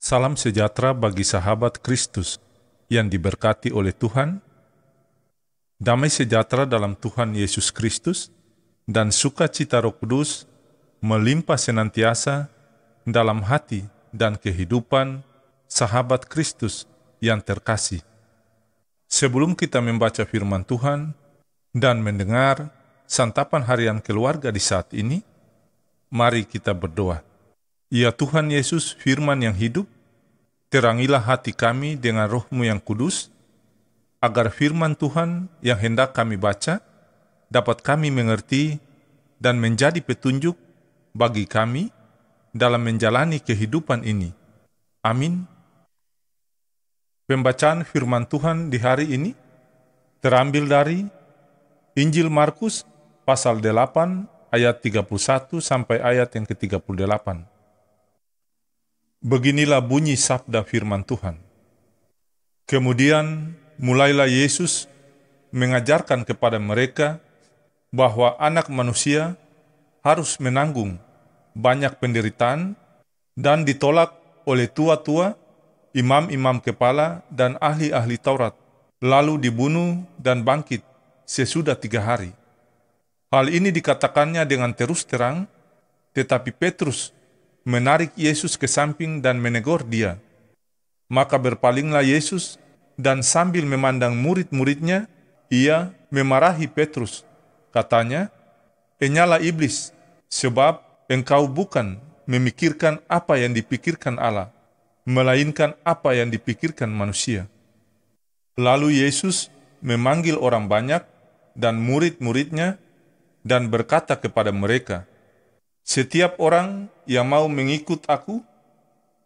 Salam sejahtera bagi sahabat Kristus yang diberkati oleh Tuhan, damai sejahtera dalam Tuhan Yesus Kristus, dan sukacita Roh Kudus melimpah senantiasa dalam hati dan kehidupan sahabat Kristus yang terkasih. Sebelum kita membaca firman Tuhan dan mendengar santapan harian keluarga di saat ini, mari kita berdoa. Ya Tuhan Yesus, firman yang hidup, terangilah hati kami dengan Roh-Mu yang kudus, agar firman Tuhan yang hendak kami baca dapat kami mengerti dan menjadi petunjuk bagi kami dalam menjalani kehidupan ini. Amin. Pembacaan firman Tuhan di hari ini terambil dari Injil Markus pasal 8 ayat 31 sampai ayat yang ke-38. Beginilah bunyi sabda firman Tuhan. Kemudian mulailah Yesus mengajarkan kepada mereka bahwa anak manusia harus menanggung banyak penderitaan dan ditolak oleh tua-tua, imam-imam kepala, dan ahli-ahli Taurat, lalu dibunuh dan bangkit sesudah 3 hari. Hal ini dikatakannya dengan terus terang, tetapi Petrus menarik Yesus ke samping dan menegur dia. Maka berpalinglah Yesus, dan sambil memandang murid-muridnya, ia memarahi Petrus. Katanya, "Enyalah iblis, sebab engkau bukan memikirkan apa yang dipikirkan Allah, melainkan apa yang dipikirkan manusia." Lalu Yesus memanggil orang banyak dan murid-muridnya dan berkata kepada mereka, "Setiap orang yang mau mengikut aku,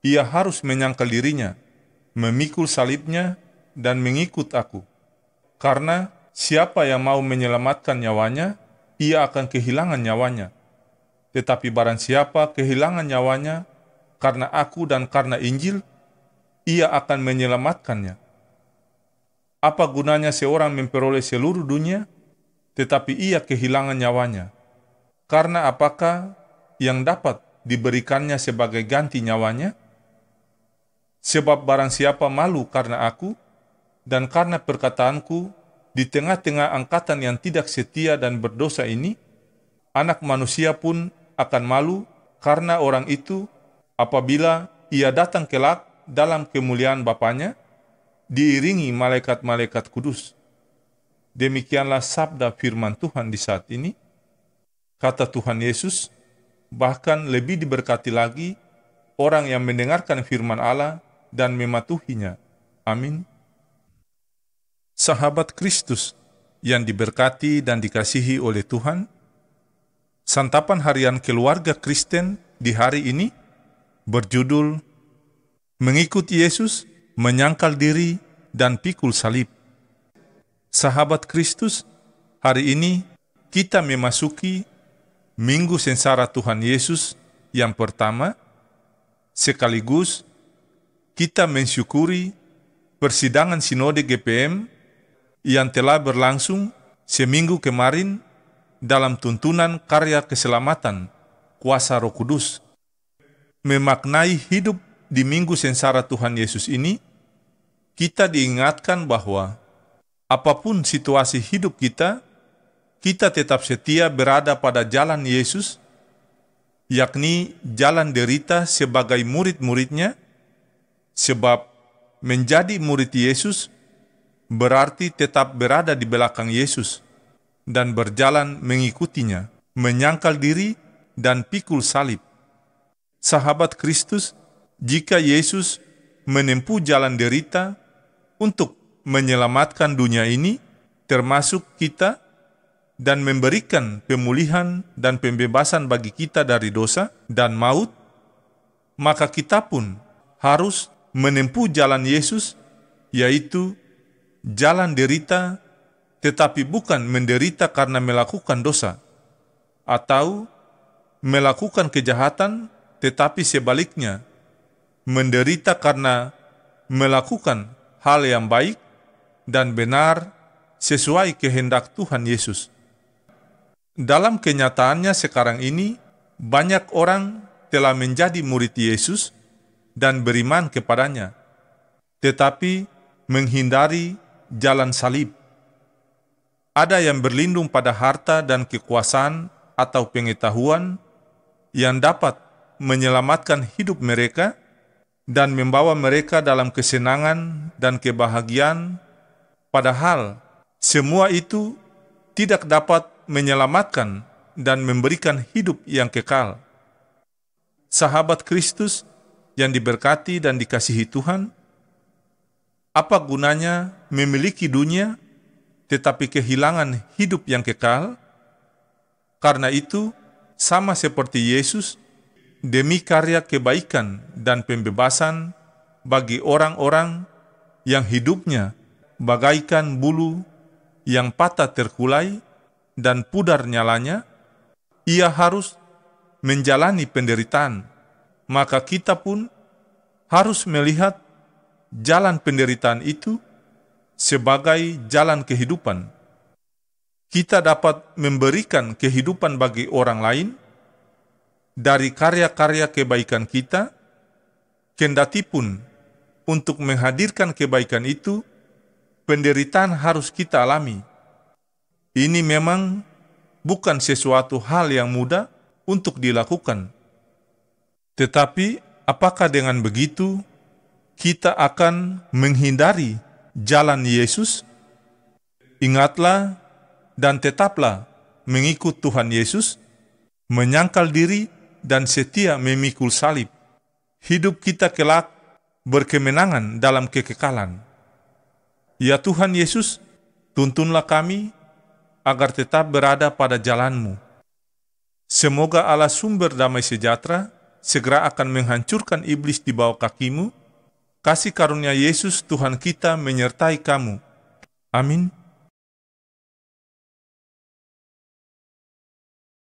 ia harus menyangkal dirinya, memikul salibnya, dan mengikut aku. Karena siapa yang mau menyelamatkan nyawanya, ia akan kehilangan nyawanya. Tetapi barang siapa kehilangan nyawanya karena aku dan karena Injil, ia akan menyelamatkannya. Apa gunanya seorang memperoleh seluruh dunia, tetapi ia kehilangan nyawanya? Karena apakah yang dapat diberikannya sebagai ganti nyawanya? Sebab barang siapa malu karena aku dan karena perkataanku di tengah-tengah angkatan yang tidak setia dan berdosa ini, anak manusia pun akan malu karena orang itu apabila ia datang kelak dalam kemuliaan Bapanya, diiringi malaikat-malaikat kudus." Demikianlah sabda firman Tuhan di saat ini. Kata Tuhan Yesus, bahkan lebih diberkati lagi orang yang mendengarkan firman Allah dan mematuhinya. Amin. Sahabat Kristus yang diberkati dan dikasihi oleh Tuhan, santapan harian keluarga Kristen di hari ini berjudul Mengikuti Yesus, Menyangkal Diri, dan Pikul Salib. Sahabat Kristus, hari ini kita memasuki Minggu Sengsara Tuhan Yesus yang pertama, sekaligus kita mensyukuri persidangan Sinode GPM yang telah berlangsung seminggu kemarin dalam tuntunan karya keselamatan kuasa Roh Kudus. Memaknai hidup di Minggu Sengsara Tuhan Yesus ini, kita diingatkan bahwa apapun situasi hidup kita, kita tetap setia berada pada jalan Yesus, yakni jalan derita sebagai murid-muridnya, sebab menjadi murid Yesus berarti tetap berada di belakang Yesus dan berjalan mengikutinya, menyangkal diri dan pikul salib. Sahabat Kristus, jika Yesus menempuh jalan derita untuk menyelamatkan dunia ini, termasuk kita, dan memberikan pemulihan dan pembebasan bagi kita dari dosa dan maut, maka kita pun harus menempuh jalan Yesus, yaitu jalan derita, tetapi bukan menderita karena melakukan dosa, atau melakukan kejahatan, tetapi sebaliknya, menderita karena melakukan hal yang baik dan benar sesuai kehendak Tuhan Yesus. Dalam kenyataannya sekarang ini, banyak orang telah menjadi murid Yesus dan beriman kepadanya, tetapi menghindari jalan salib. Ada yang berlindung pada harta dan kekuasaan atau pengetahuan yang dapat menyelamatkan hidup mereka dan membawa mereka dalam kesenangan dan kebahagiaan, padahal semua itu tidak dapat menyelamatkan dan memberikan hidup yang kekal. Sahabat Kristus yang diberkati dan dikasihi Tuhan, apa gunanya memiliki dunia tetapi kehilangan hidup yang kekal? Karena itu, sama seperti Yesus, demi karya kebaikan dan pembebasan bagi orang-orang yang hidupnya bagaikan bulu yang patah terkulai dan pudar nyalanya, ia harus menjalani penderitaan. Maka kita pun harus melihat jalan penderitaan itu sebagai jalan kehidupan. Kita dapat memberikan kehidupan bagi orang lain dari karya-karya kebaikan kita, kendati pun untuk menghadirkan kebaikan itu, penderitaan harus kita alami. Ini memang bukan sesuatu hal yang mudah untuk dilakukan. Tetapi apakah dengan begitu kita akan menghindari jalan Yesus? Ingatlah dan tetaplah mengikut Tuhan Yesus, menyangkal diri dan setia memikul salib. Hidup kita kelak berkemenangan dalam kekekalan. Ya Tuhan Yesus, tuntunlah kami agar tetap berada pada jalan-Mu. Semoga Allah sumber damai sejahtera segera akan menghancurkan iblis di bawah kaki-Mu. Kasih karunia Yesus Tuhan kita menyertai kamu. Amin.